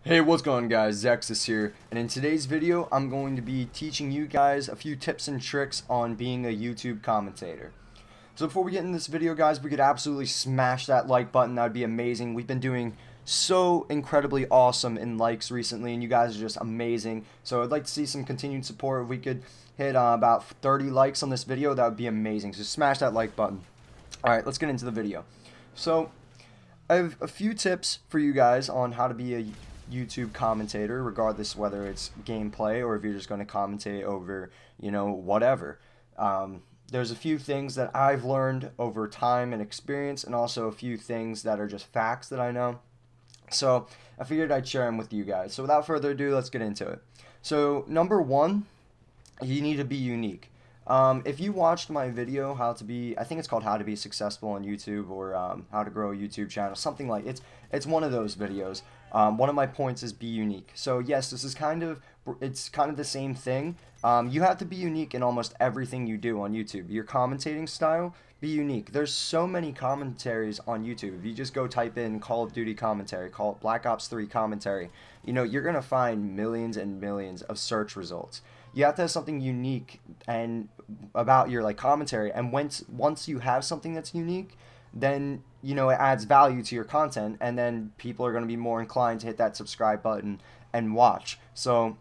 Hey, what's going on, guys? Zexus here, and in today's video I'm going to be teaching you guys a few tips and tricks on being a YouTube commentator. So before we get in this video, guys, we could absolutely smash that like button. That would be amazing. We've been doing so incredibly awesome in likes recently, and you guys are just amazing. So I'd like to see some continued support. If we could hit about 30 likes on this video, that would be amazing. So smash that like button. Alright, let's get into the video. So I have a few tips for you guys on how to be a YouTube commentator, regardless whether it's gameplay or if you're just going to commentate over, whatever. There's a few things that I've learned over time and experience, and also a few things that are just facts that I know. So I figured I'd share them with you guys. So without further ado, let's get into it. So number one, you need to be unique. If you watched my video, I think it's called How to Be Successful on YouTube, or How to Grow a YouTube Channel, something like it's one of those videos. One of my points is be unique. So yes, it's kind of the same thing. You have to be unique in almost everything you do on YouTube. Your commentating style, be unique. There's so many commentaries on YouTube. If you just go type in Call of Duty commentary, call it Black Ops 3 commentary, you're gonna find millions and millions of search results. You have to have something unique and about your commentary, and once you have something that's unique, then it adds value to your content, and then people are going to be more inclined to hit that subscribe button and watch. So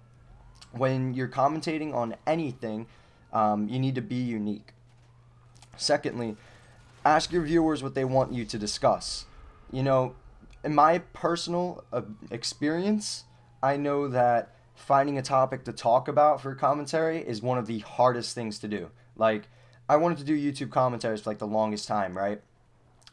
when you're commentating on anything, you need to be unique. Secondly, ask your viewers what they want you to discuss. In my personal experience, I know that finding a topic to talk about for commentary is one of the hardest things to do. I wanted to do YouTube commentaries for the longest time, right?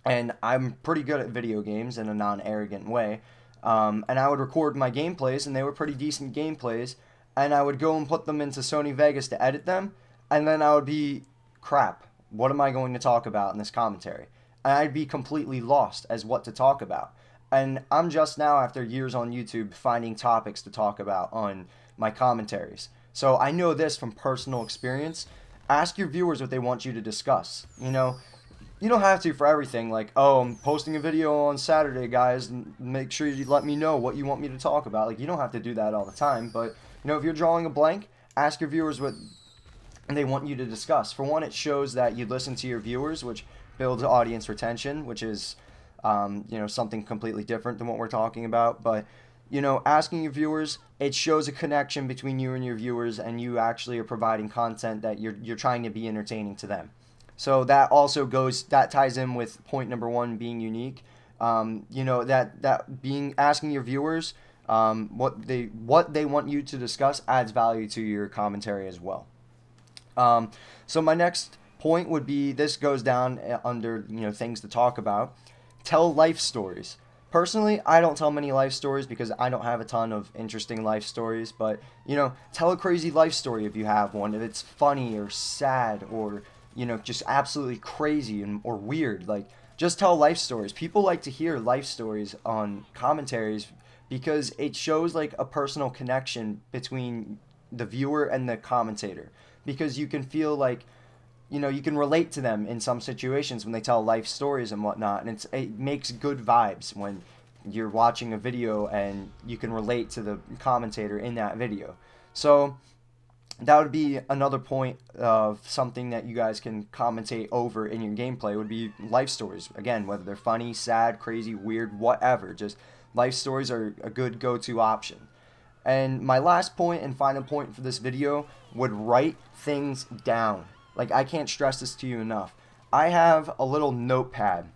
And I'm pretty good at video games in a non-arrogant way. And I would record my gameplays, and they were pretty decent gameplays, and I would go and put them into Sony Vegas to edit them, and then I would be, crap, what am I going to talk about in this commentary? And I'd be completely lost as what to talk about. And I'm just now, after years on YouTube, finding topics to talk about on my commentaries. So I know this from personal experience. Ask your viewers what they want you to discuss. You don't have to for everything. Oh, I'm posting a video on Saturday, guys. Make sure you let me know what you want me to talk about. You don't have to do that all the time. But, if you're drawing a blank, ask your viewers what they want you to discuss. For one, it shows that you listen to your viewers, which builds audience retention, which is something completely different than what we're talking about. But, asking your viewers, it shows a connection between you and your viewers, and you actually are providing content that you're trying to be entertaining to them. So that also that ties in with point number one, being unique. Asking your viewers what they want you to discuss adds value to your commentary as well. So my next point would be, this goes down under things to talk about. Tell life stories. Personally, I don't tell many life stories because I don't have a ton of interesting life stories, but tell a crazy life story if you have one. If it's funny or sad or just absolutely crazy or weird, just tell life stories. People like to hear life stories on commentaries because it shows a personal connection between the viewer and the commentator, because you can feel you can relate to them in some situations when they tell life stories and whatnot, and it makes good vibes when you're watching a video and you can relate to the commentator in that video. So that would be another point of something that you guys can commentate over in your gameplay, would be life stories. Again, whether they're funny, sad, crazy, weird, whatever, just life stories are a good go-to option. And my last point and final point for this video would write things down. I can't stress this to you enough. I have a little notepad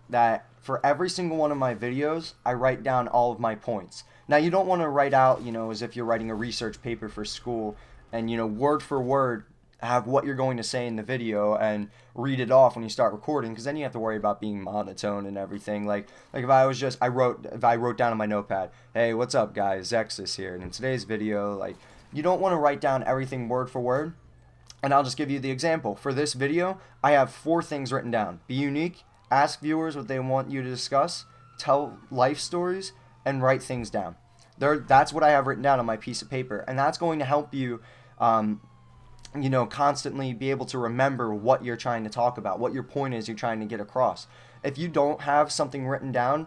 that for every single one of my videos, I write down all of my points. Now, you don't want to write out, as if you're writing a research paper for school, and word for word have what you're going to say in the video and read it off when you start recording, because then you have to worry about being monotone and everything. If I wrote down on my notepad, hey, what's up, guys, Zexus here, and in today's video, you don't want to write down everything word for word. And I'll just give you the example. For this video, I have 4 things written down. Be unique, ask viewers what they want you to discuss, tell life stories, and write things down. That's what I have written down on my piece of paper, and that's going to help you constantly be able to remember what you're trying to talk about, what your point is you're trying to get across. If you don't have something written down,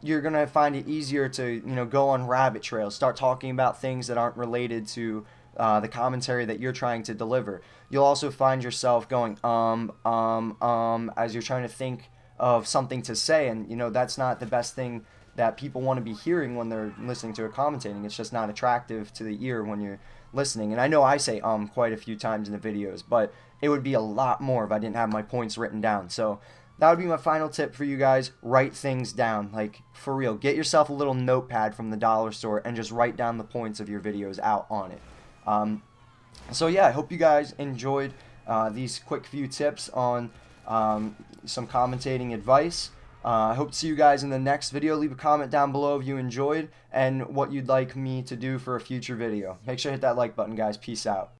you're gonna find it easier to go on rabbit trails, start talking about things that aren't related to the commentary that you're trying to deliver. You'll also find yourself going as you're trying to think of something to say, and that's not the best thing that people want to be hearing when they're listening to a commentating. It's just not attractive to the ear when you're listening. And I know I say quite a few times in the videos, but it would be a lot more if I didn't have my points written down. So that would be my final tip for you guys. Write things down, like for real. Get yourself a little notepad from the dollar store and just write down the points of your videos out on it. So yeah, I hope you guys enjoyed these quick few tips on some commentating advice. I hope to see you guys in the next video. Leave a comment down below if you enjoyed and what you'd like me to do for a future video. Make sure to hit that like button, guys. Peace out.